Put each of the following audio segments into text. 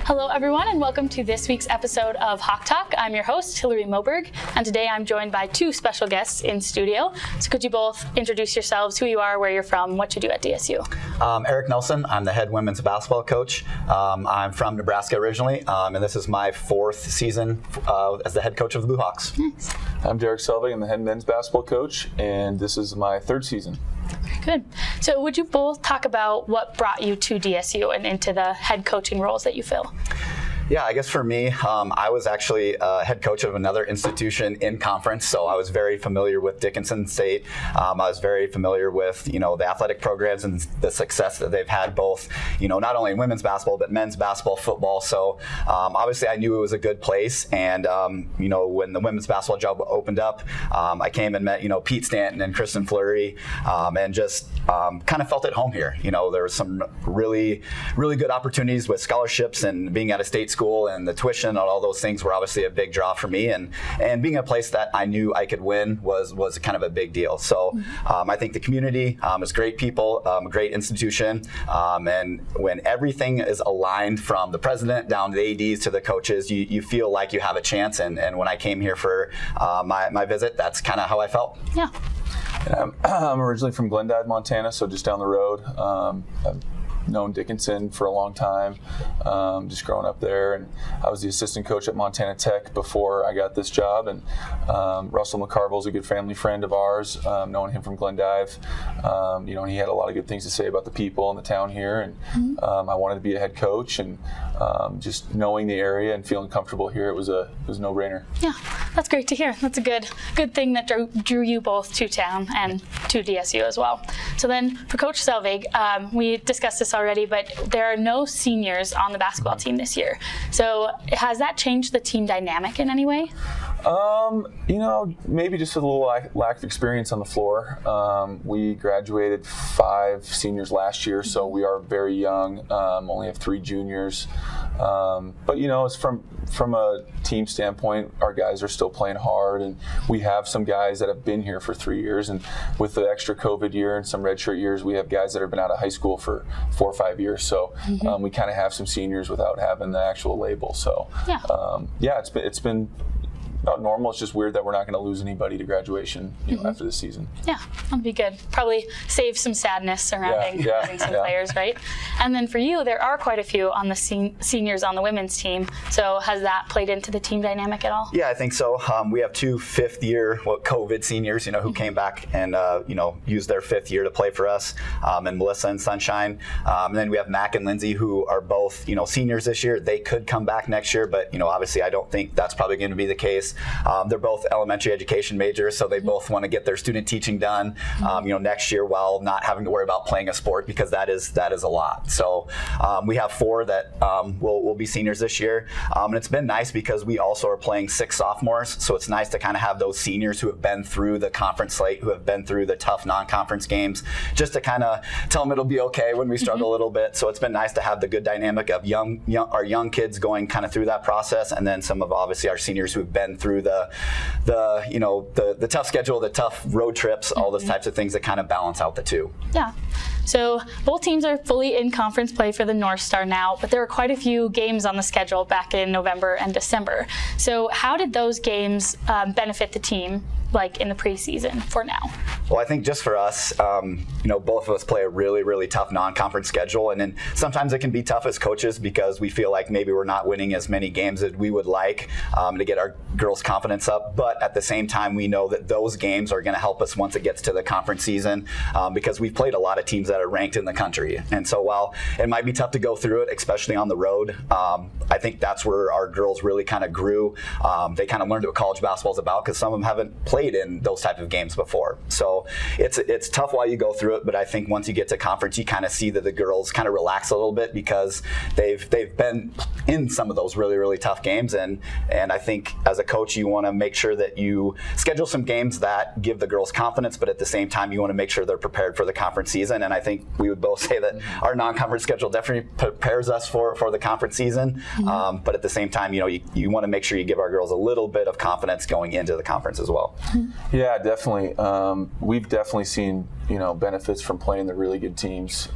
Hello everyone and welcome to this week's episode of Hawk Talk. I'm your host, Hillary Moberg, and today I'm joined by two special guests in studio. So could you both introduce yourselves, who you are, where you're from, what you do at DSU? Eric Nelson, I'm the head women's basketball coach. I'm from Nebraska originally, and this is my fourth season as the head coach of the Blue Hawks. Nice. I'm Derek Selvig, I'm the head men's basketball coach, and this is my third season. Good. So would you both talk about what brought you to DSU and into the head coaching roles that you fill? Yeah, I guess for me, I was actually head coach of another institution in conference, so I was very familiar with Dickinson State. I was very familiar with, the athletic programs and the success that they've had both, not only in women's basketball, but men's basketball, football. So obviously I knew it was a good place. And, when the women's basketball job opened up, I came and met, Pete Stanton and Kristen Fleury, and just kind of felt at home here. There was some really, really good opportunities with scholarships and being at a state school, and the tuition and all those things were obviously a big draw for me, and being a place that I knew I could win was kind of a big deal. So I think the community is great people, a great institution, and when everything is aligned from the president down to the ADs to the coaches, you feel like you have a chance, and when I came here for my visit, that's kind of how I felt. Yeah. I'm originally from Glendive, Montana, so just down the road. I've known Dickinson for a long time, just growing up there, and I was the assistant coach at Montana Tech before I got this job, and Russell McCarville's a good family friend of ours, knowing him from Glendive, and he had a lot of good things to say about the people in the town here, and I wanted to be a head coach, and just knowing the area and feeling comfortable here, it was a no-brainer. Yeah, that's great to hear. That's a good thing that drew you both to town and to DSU as well. So then for Coach Selvig, we discussed this already, but there are no seniors on the basketball team this year. So has that changed the team dynamic in any way? Maybe just a little lack of experience on the floor. We graduated 5 seniors last year, so we are very young. Only have 3 juniors. But it's from a team standpoint, our guys are still playing hard, and we have some guys that have been here for 3 years, and with the extra COVID year and some redshirt years, we have guys that have been out of high school for 4 or 5 years. So we kind of have some seniors without having the actual label. So it's been about normal. It's just weird that we're not going to lose anybody to graduation after this season. Yeah, that'll be good. Probably save some sadness surrounding losing some players, right? And then for you, there are quite a few on the seniors on the women's team. So has that played into the team dynamic at all? Yeah, I think so. We have 2 fifth-year COVID seniors, who came back and used their 5th year to play for us, and Melissa and Sunshine. And then we have Mac and Lindsay, who are both seniors this year. They could come back next year, but obviously I don't think that's probably going to be the case. They're both elementary education majors, so they both want to get their student teaching done, next year, while not having to worry about playing a sport, because that is a lot. So we have 4 that will be seniors this year, and it's been nice because we also are playing 6 sophomores. So it's nice to kind of have those seniors who have been through the conference slate, who have been through the tough non-conference games, just to kind of tell them it'll be okay when we struggle a little bit. So it's been nice to have the good dynamic of our young kids going kind of through that process, and then some of obviously our seniors who've been through the tough schedule, the tough road trips, all those types of things that kind of balance out the two. Yeah. So both teams are fully in conference play for the North Star now, but there were quite a few games on the schedule back in November and December. So how did those games benefit the team, like in the preseason for now? Well, I think just for us, both of us play a really, really tough non-conference schedule, and then sometimes it can be tough as coaches because we feel like maybe we're not winning as many games as we would like to get our girls' confidence up. But at the same time, we know that those games are going to help us once it gets to the conference season, because we've played a lot of teams that are ranked in the country. And so while it might be tough to go through it, especially on the road, I think that's where our girls really kind of grew. They kind of learned what college basketball is about, because some of them haven't played in those type of games before. So it's tough while you go through it, but I think once you get to conference, you kind of see that the girls kind of relax a little bit because they've been in some of those really, really tough games. And I think as a coach, you want to make sure that you schedule some games that give the girls confidence, but at the same time, you want to make sure they're prepared for the conference season. And I think we would both say that our non-conference schedule definitely prepares us for the conference season. But at the same time, you want to make sure you give our girls a little bit of confidence going into the conference as well. Yeah, definitely. We've definitely seen benefits from playing the really good teams,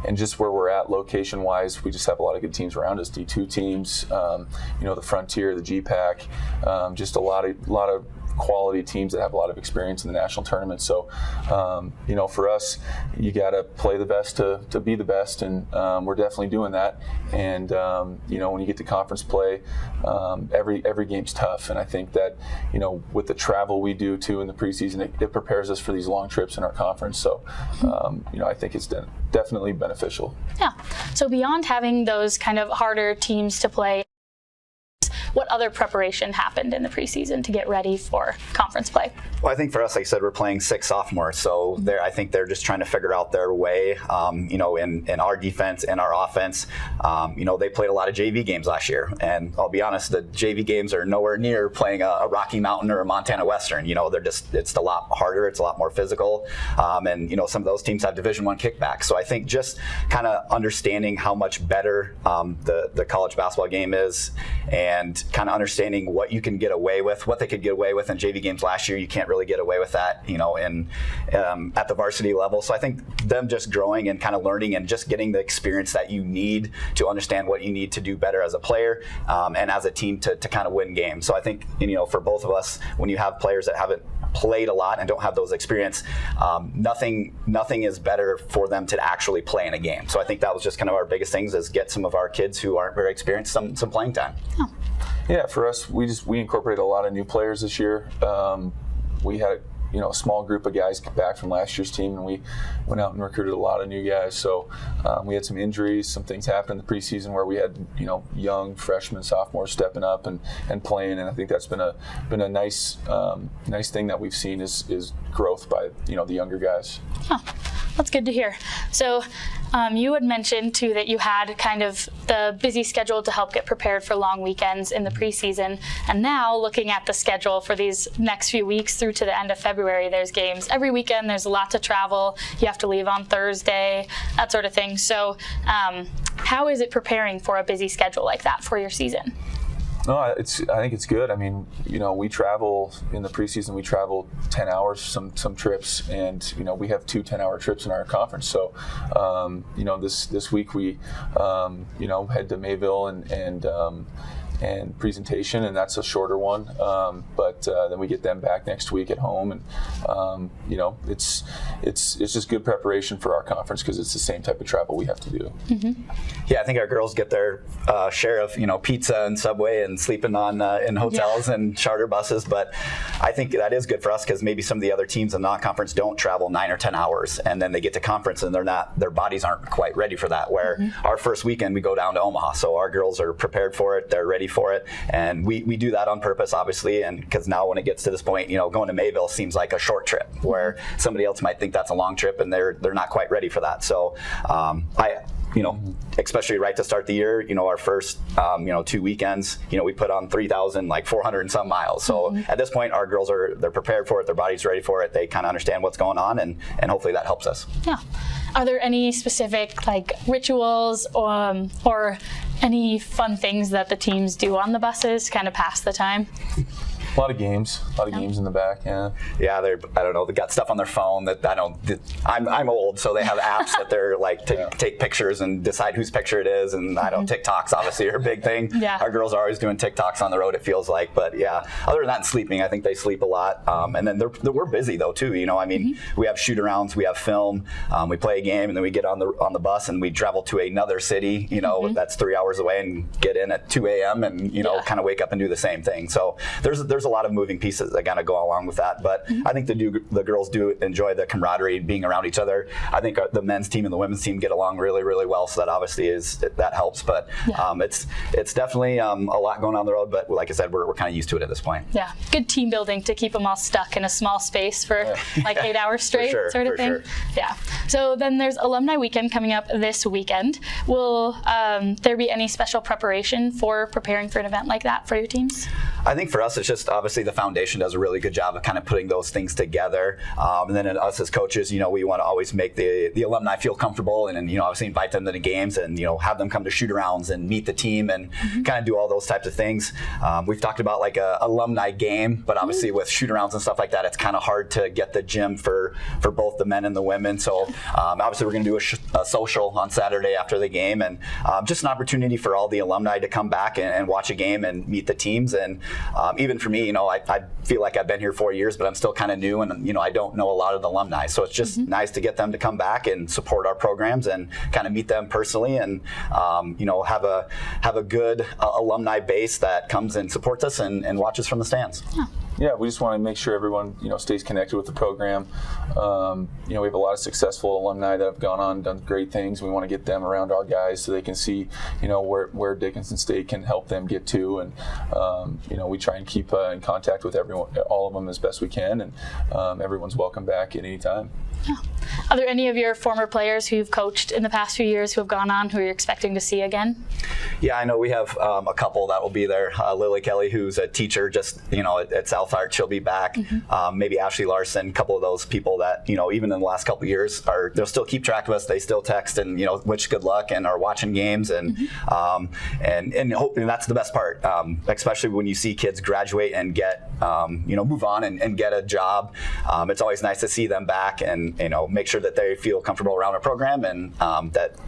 and just where we're at location-wise, we just have a lot of good teams around us. D2 teams, the Frontier, the GPAC, just a lot of quality teams that have a lot of experience in the national tournament. So, for us, you got to play the best to be the best, and we're definitely doing that. And when you get to conference play, every game's tough, and I think that with the travel we do too in the preseason, it prepares us for these long trips in our conference. So, I think it's definitely beneficial. Yeah. So beyond having those kind of harder teams to play, what other preparation happened in the preseason to get ready for conference play? Well, I think for us, like I said, we're playing 6 sophomores, so I think they're just trying to figure out their way, in our defense and our offense. They played a lot of JV games last year, and I'll be honest, the JV games are nowhere near playing a Rocky Mountain or a Montana Western. It's a lot harder, it's a lot more physical, and some of those teams have Division I kickbacks. So I think just kind of understanding how much better the college basketball game is, and kind of understanding what you can get away with, what they could get away with in JV games last year. You can't really get away with that, at the varsity level. So I think them just growing and kind of learning and just getting the experience that you need to understand what you need to do better as a player and as a team to kind of win games. So I think, for both of us, when you have players that haven't played a lot and don't have those experience, nothing is better for them to actually play in a game. So I think that was just kind of our biggest things, is get some of our kids who aren't very experienced some playing time. Oh. Yeah, for us, we incorporated a lot of new players this year. We had a small group of guys back from last year's team, and we went out and recruited a lot of new guys. So we had some injuries, some things happened in the preseason where we had young freshmen, sophomores stepping up and playing, and I think that's been a nice thing that we've seen is growth by the younger guys. Oh, that's good to hear. So you had mentioned too that you had kind of the busy schedule to help get prepared for long weekends in the preseason, and now looking at the schedule for these next few weeks through to the end of February, there's games every weekend, there's a lot to travel, you have to leave on Thursday, that sort of thing. So how is it preparing for a busy schedule like that for your season? No, I think it's good. I mean, we travel in the preseason. We travel 10 hours, some trips, and we have 2 10-hour trips in our conference. So, this week we, head to Mayville and presentation, and that's a shorter one. But then we get them back next week at home, and it's just good preparation for our conference because it's the same type of travel we have to do. Mm-hmm. Yeah, I think our girls get their share of pizza and Subway and sleeping on in hotels and charter buses. But I think that is good for us because maybe some of the other teams in the non-conference don't travel 9 or 10 hours, and then they get to conference and their bodies aren't quite ready for that. Where our first weekend we go down to Omaha, so our girls are prepared for it, they're ready for it, and we do that on purpose, obviously. And because now when it gets to this point, going to Mayville seems like a short trip, where somebody else might think that's a long trip, and they're not quite ready for that. So especially right to start the year, our first 2 weekends, we put on 3,400 and some miles. So at this point, our girls they're prepared for it, their body's ready for it, they kind of understand what's going on, and hopefully that helps us. Yeah. Are there any specific rituals or any fun things that the teams do on the buses to kind of pass the time? A lot of games in the back. Yeah, I don't know, they got stuff on their phone that I'm old, so they have apps that they're take pictures and decide whose picture it is, and I don't, TikToks obviously are a big thing. Yeah. Our girls are always doing TikToks on the road, it feels like. But yeah, other than that, sleeping, I think they sleep a lot. And then we're busy though too. We have shoot arounds, we have film, we play a game, and then we get on the bus and we travel to another city, that's 3 hours away, and get in at 2 a.m. and kind of wake up and do the same thing. So there's a lot of moving pieces that kind of go along with that. But I think the girls do enjoy the camaraderie, being around each other. I think the men's team and the women's team get along really, really well, so that obviously that helps. But it's definitely a lot going on the road. But like I said, we're kind of used to it at this point. Yeah, good team building to keep them all stuck in a small space for 8 hours straight, sort of thing. Sure. Yeah. So then there's Alumni Weekend coming up this weekend. Will there be any special preparation for preparing for an event like that for your teams? I think for us, it's just obviously the foundation does a really good job of kind of putting those things together. And then us as coaches, we want to always make the alumni feel comfortable, and obviously invite them to the games, and have them come to shoot-arounds and meet the team, and kind of do all those types of things. We've talked about like a alumni game, but obviously with shoot-arounds and stuff like that, it's kind of hard to get the gym for both the men and the women. So obviously we're going to do a social on Saturday after the game, and just an opportunity for all the alumni to come back and watch a game and meet the teams. And even for me, I feel like I've been here 4 years, but I'm still kind of new, and I don't know a lot of the alumni. So it's just nice to get them to come back and support our programs and kind of meet them personally, and have a good alumni base that comes and supports us and watches from the stands. Yeah, we just want to make sure everyone stays connected with the program. We have a lot of successful alumni that have gone on and done great things. We want to get them around our guys so they can see where Dickinson State can help them get to, and we try and keep in contact with everyone, all of them, as best we can, and everyone's welcome back at any time. Yeah. Are there any of your former players who you've coached in the past few years who have gone on who you're expecting to see again? Yeah, I know we have a couple that will be there. Lily Kelly, who's a teacher just at South Arch, she'll be back. Maybe Ashley Larson, a couple of those people that even in the last couple of years they'll still keep track of us. They still text and wish good luck and are watching games, and hoping that's the best part, especially when you see kids graduate and get move on and get a job. It's always nice to see them back and make sure that they feel comfortable around our program, and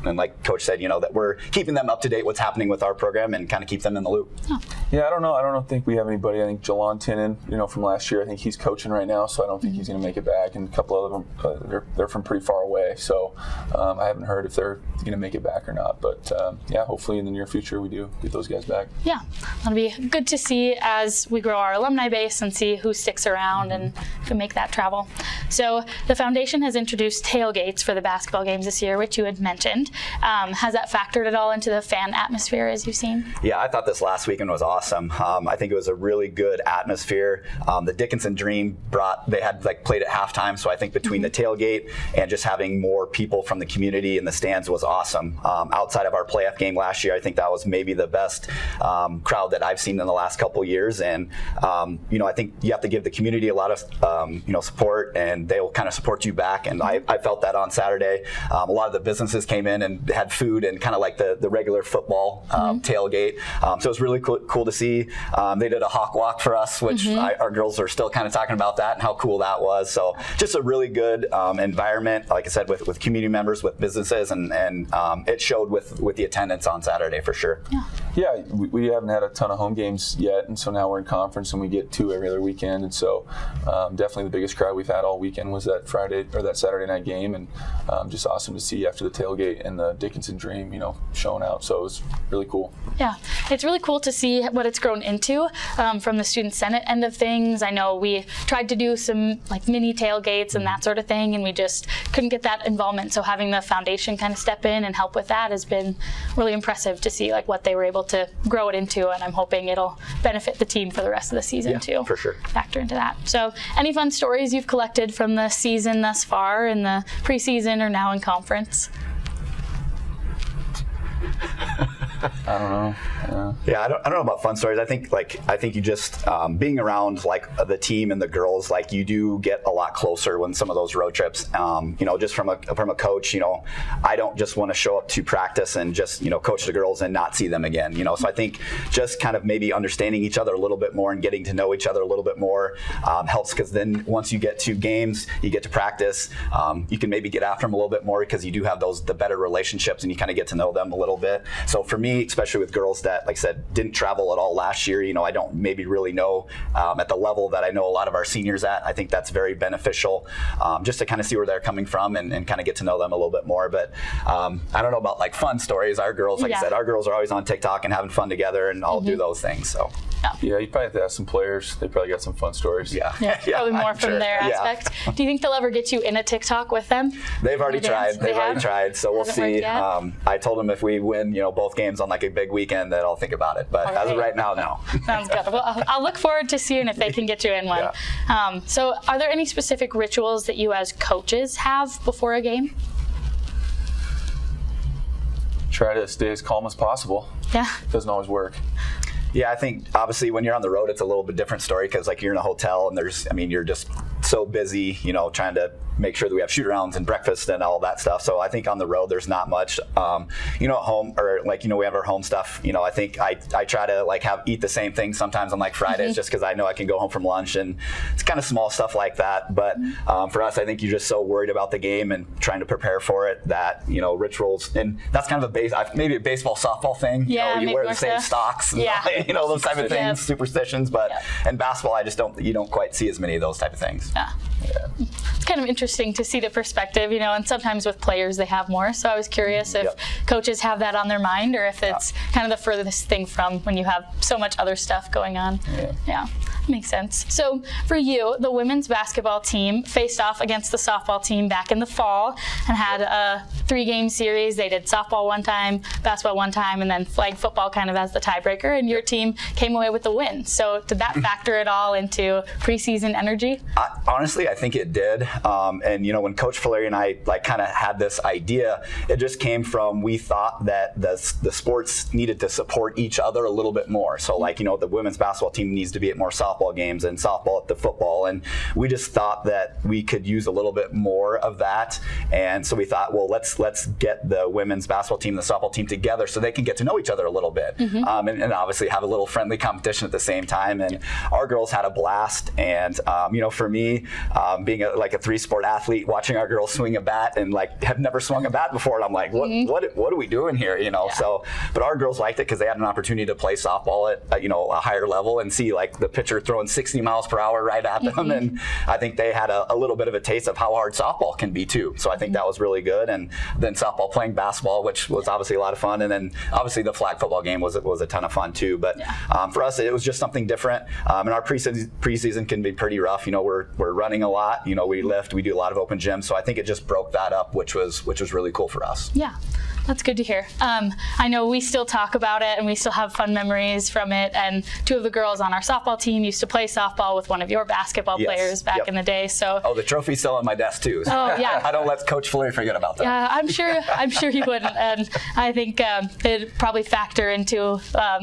like Coach said, that we're keeping them up to date what's happening with our program and kind of keep them in the loop. Yeah, I don't think we have anybody. I think Jalon Tinnen, from last year, I think he's coaching right now, so I don't think he's going to make it back. And a couple of them, they're from pretty far away, so I haven't heard if they're going to make it back or not. But yeah, hopefully in the near future we do get those guys back. Yeah, that'll be good to see as we grow our alumni base and see who sticks around and can make that travel. So the foundation has introduced tailgates for the basketball games this year, which you had mentioned. Has that factored at all into the fan atmosphere as you've seen? Yeah, I thought this last weekend was awesome. I think it was a really good atmosphere. The Dickinson Dream they had played at halftime, so I think between the tailgate and just having more people from the community in the stands was awesome. Outside of our playoff game last year, I think that was maybe the best crowd that I've seen in the last couple of years. And I think you have to give the community a lot of support, and they'll kind of support you back. And I felt that on Saturday. A lot of the businesses came in and had food and kind of like the regular football tailgate. So it was really cool to see. They did a hawk walk for us, which our girls are still kind of talking about that and how cool that was. So just a really good environment, like I said, with community members, with businesses, and it showed with the attendance on Saturday for sure. Yeah, we haven't had a ton of home games yet, and so now we're in conference and we get 2 every other weekend, and so definitely the biggest crowd we've had all weekend was that Saturday night game, and just awesome to see after the tailgate and the Dickinson Dream, showing out. So it was really cool. Yeah, it's really cool to see what it's grown into from the Student Senate end of things. I know we tried to do some mini tailgates and that sort of thing, and we just couldn't get that involvement. So having the foundation kind of step in and help with that has been really impressive to see what they were able to grow it into, and I'm hoping it'll benefit the team for the rest of the season too. For sure. Factor into that. So any fun stories you've collected from the season thus far, in the preseason or now in conference? I don't know. Yeah, I don't know about fun stories. I think you just being around the team and the girls, you do get a lot closer when some of those road trips. Just from a coach, I don't just want to show up to practice and just coach the girls and not see them again. So I think just kind of maybe understanding each other a little bit more and getting to know each other a little bit more helps, because then once you get to games, you get to practice, you can maybe get after them a little bit more because you do have the better relationships and you kind of get to know them a little bit. So for me, especially with girls that, like I said, didn't travel at all last year, I don't maybe really know at the level that I know a lot of our seniors at. I think that's very beneficial, just to kind of see where they're coming from and kind of get to know them a little bit more. But I don't know about fun stories. Our girls, I said, our girls are always on TikTok and having fun together and all do those things. So yeah, you probably have to ask some players. They probably got some fun stories. Yeah, probably more from their aspect. Do you think they'll ever get you in a TikTok with them? They've already tried. So we'll see. I told them if we win, both games on a big weekend, that I'll think about it. But as of right now, no. Sounds good. Well, I'll look forward to seeing if they can get you in one. Yeah. So are there any specific rituals that you as coaches have before a game? Try to stay as calm as possible. Yeah. It doesn't always work. Yeah, I think obviously when you're on the road, it's a little bit different story because like you're in a hotel and you're just so busy, trying to make sure that we have shoot-arounds and breakfast and all that stuff. So I think on the road, there's not much, at home or we have our home stuff. I think I try to eat the same thing sometimes on Fridays just because I know I can go home from lunch, and it's kind of small stuff like that. But for us, I think you're just so worried about the game and trying to prepare for it that, rituals, and that's kind of maybe a baseball, softball thing. Yeah, you wear the same stocks, and, those type of things, superstitions. But in basketball, you don't quite see as many of those type of things. Yeah. It's kind of interesting to see the perspective, and sometimes with players they have more. So I was curious if coaches have that on their mind, or if it's kind of the furthest thing from when you have so much other stuff going on. Yeah. Makes sense. So for you, the women's basketball team faced off against the softball team back in the fall and had a 3-game series. They did softball one time, basketball one time, and then flag football kind of as the tiebreaker, and your team came away with the win. So did that factor at all into preseason energy? Honestly, I think it did. And when Coach Filleri and I kind of had this idea, it just came from we thought that the sports needed to support each other a little bit more. So the women's basketball team needs to be at more softball games and softball at the football, and we just thought that we could use a little bit more of that. And so we thought, well, let's get the women's basketball team and the softball team together so they can get to know each other a little bit, and obviously have a little friendly competition at the same time. And our girls had a blast. And for me, being a 3-sport athlete, watching our girls swing a bat and have never swung a bat before, and I'm like, what are we doing here? So, but our girls liked it because they had an opportunity to play softball at a higher level and see the pitcher throwing 60 miles per hour right at them. And I think they had a little bit of a taste of how hard softball can be too. So I think that was really good. And then softball playing basketball, which was obviously a lot of fun. And then obviously the flag football game was a ton of fun too. But for us, it was just something different. And our preseason can be pretty rough. We're running a lot. We lift, we do a lot of open gyms. So I think it just broke that up, which was really cool for us. Yeah. That's good to hear. I know we still talk about it and we still have fun memories from it. And 2 of the girls on our softball team used to play softball with one of your basketball players back in the day. So the trophy's still on my desk too. So I don't let Coach Filleri forget about that. Yeah, I'm sure he wouldn't. And I think it'd probably factor into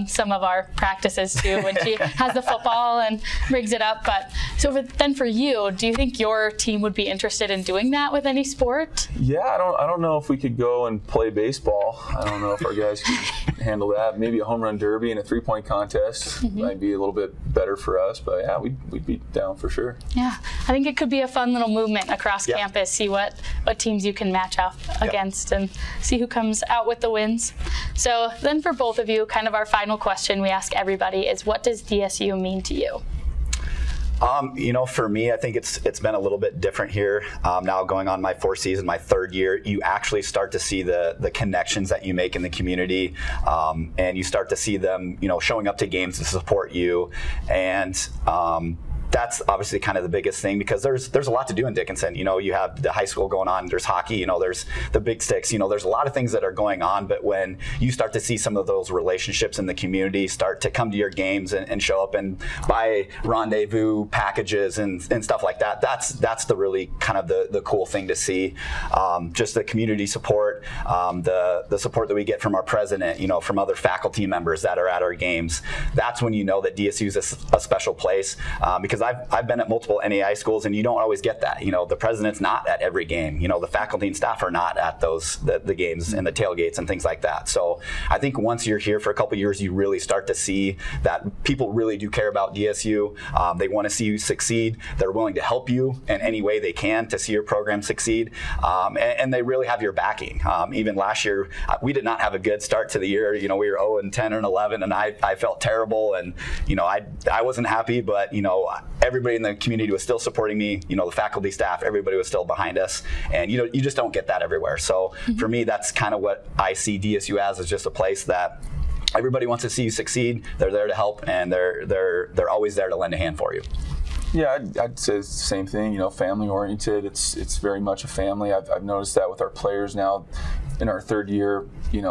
some of our practices too when she has the football and rigs it up. But so then for you, do you think your team would be interested in doing that with any sport? Yeah, I don't know if we could go and play baseball. I don't know if our guys can handle that. Maybe a home run derby and a 3-point contest might be a little bit better for us. But yeah, we'd be down for sure. Yeah, I think it could be a fun little movement across campus. See what teams you can match up against and see who comes out with the wins. So then for both of you, kind of our final question we ask everybody is, what does DSU mean to you? For me, I think it's been a little bit different here. Now going on my 4th season, my 3rd year, you actually start to see the connections that you make in the community, and you start to see them, showing up to games to support you, and that's obviously kind of the biggest thing because there's a lot to do in Dickinson. You have the high school going on, there's hockey, there's the big sticks, there's a lot of things that are going on. But when you start to see some of those relationships in the community start to come to your games and show up and buy rendezvous packages and stuff like that, that's the really kind of the cool thing to see. Just the community support, the support that we get from our president, from other faculty members that are at our games. That's when you know that DSU is a special place, because I've been at multiple NAI schools and you don't always get that. The president's not at every game. The faculty and staff are not at the games and the tailgates and things like that. So I think once you're here for a couple years, you really start to see that people really do care about DSU. They want to see you succeed. They're willing to help you in any way they can to see your program succeed. And they really have your backing. Even last year, we did not have a good start to the year. We were 0-10 and 11, and I felt terrible. And, I wasn't happy, but, everybody in the community was still supporting me. The faculty, staff, everybody was still behind us. And, you just don't get that everywhere. So for me, that's kind of what I see DSU as, is just a place that everybody wants to see you succeed. They're there to help, and they're always there to lend a hand for you. Yeah, I'd say it's the same thing. Family oriented. It's very much a family. I've noticed that with our players now. In our 3rd year,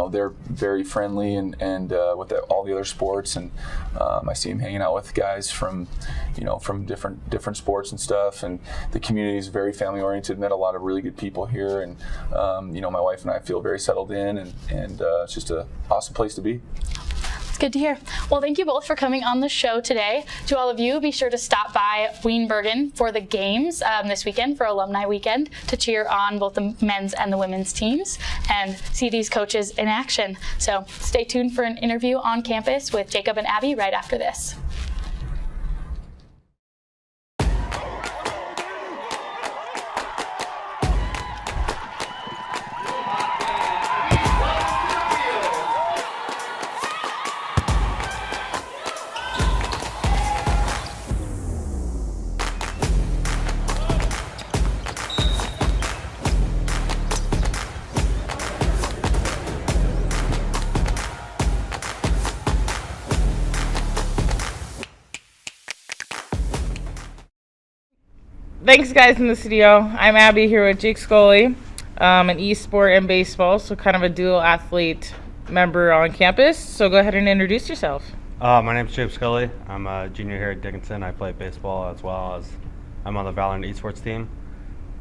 they're very friendly and with all the other sports, and I see them hanging out with guys from different sports and stuff. And the community is very family oriented. Met a lot of really good people here, and my wife and I feel very settled in, and it's just an awesome place to be. It's good to hear. Well, thank you both for coming on the show today. To all of you, be sure to stop by Weenbergen for the games this weekend, for Alumni Weekend, to cheer on both the men's and the women's teams and see these coaches in action. So stay tuned for an interview on campus with Jacob and Abby right after this. Thanks, guys, in the studio. I'm Abby here with Jake Scully, an e-sport and baseball, so kind of a dual athlete member on campus. So go ahead and introduce yourself. My name's Jacob Scully. I'm a junior here at Dickinson. I play baseball as well as I'm on the Alumni E Sports team.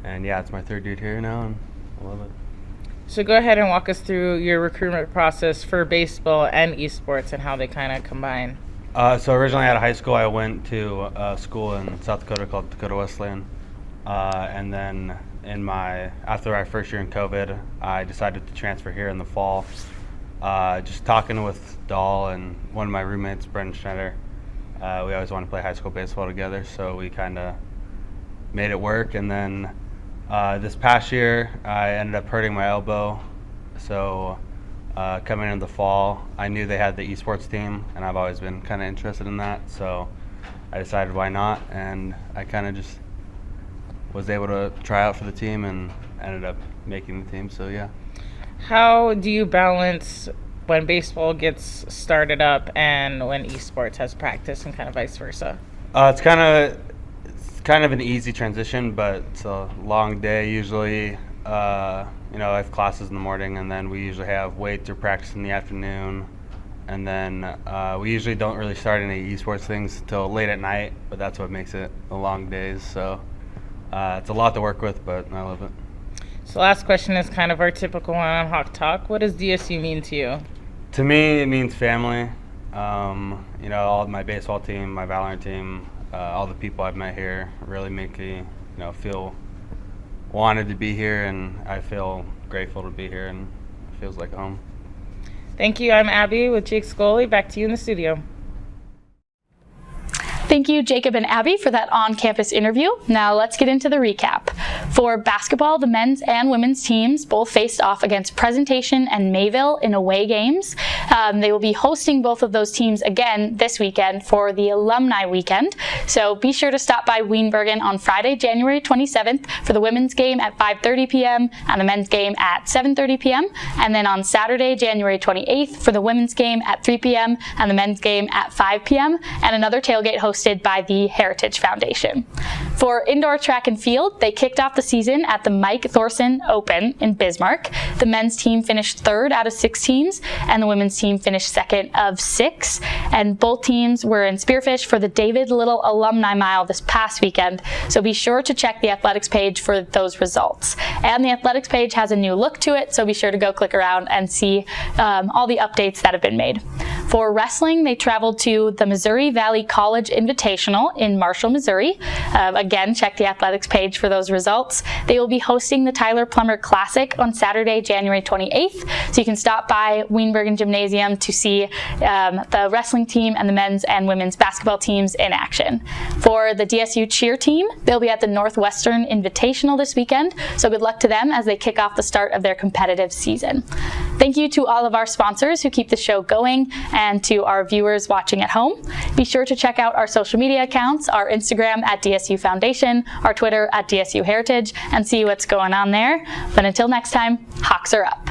And yeah, it's my third year here now, and I love it. So go ahead and walk us through your recruitment process for baseball and esports and how they kind of combine. So originally out of high school, I went to a school in South Dakota called Dacotah Wesleyan. And then after my first year in COVID, I decided to transfer here in the fall. Just talking with Dahl and one of my roommates, Brendan Schneider, we always wanted to play high school baseball together, so we kind of made it work. And then this past year, I ended up hurting my elbow. So coming into the fall, I knew they had the esports team, and I've always been kind of interested in that. So I decided why not, and I kind of just was able to try out for the team and ended up making the team, so yeah. How do you balance when baseball gets started up and when esports has practice and kind of vice versa? It's kind of an easy transition, but it's a long day usually. I have classes in the morning, and then we usually have weights or practice in the afternoon, and then we usually don't really start any esports things until late at night, but that's what makes it the long days, so it's a lot to work with, but I love it. So last question is kind of our typical one on Hawk Talk. What does DSU mean to you? To me, it means family. All my baseball team, my Valorant team, all the people I've met here really make me, feel wanted to be here, and I feel grateful to be here, and it feels like home. Thank you. I'm Abby with Jake Scully. Back to you in the studio. Thank you, Jacob and Abby, for that on-campus interview. Now let's get into the recap. For basketball, the men's and women's teams both faced off against Presentation and Mayville in away games. They will be hosting both of those teams again this weekend for the Alumni Weekend. So be sure to stop by Weenbergen on Friday, January 27th for the women's game at 5:30 p.m. and the men's game at 7:30 p.m. And then on Saturday, January 28th for the women's game at 3 p.m. and the men's game at 5 p.m. and another tailgate hosted by the Heritage Foundation. For indoor track and field, they kicked off the season at the Mike Thorson Open in Bismarck. The men's team finished third out of 6 teams, and the women's team finished second of 6. And both teams were in Spearfish for the David Little Alumni Mile this past weekend, so be sure to check the athletics page for those results. And the athletics page has a new look to it, so be sure to go click around and see all the updates that have been made. For wrestling, they traveled to the Missouri Valley College Invitational in Marshall, Missouri. Again, check the athletics page for those results. They will be hosting the Tyler Plummer Classic on Saturday, January 28th, so you can stop by Weenbergen Gymnasium to see the wrestling team and the men's and women's basketball teams in action. For the DSU cheer team, they'll be at the Northwestern Invitational this weekend, so good luck to them as they kick off the start of their competitive season. Thank you to all of our sponsors who keep the show going, and to our viewers watching at home. Be sure to check out our social media accounts, our Instagram at DSU Foundation, our Twitter at DSU Heritage, and see what's going on there. But until next time, Hawks are up.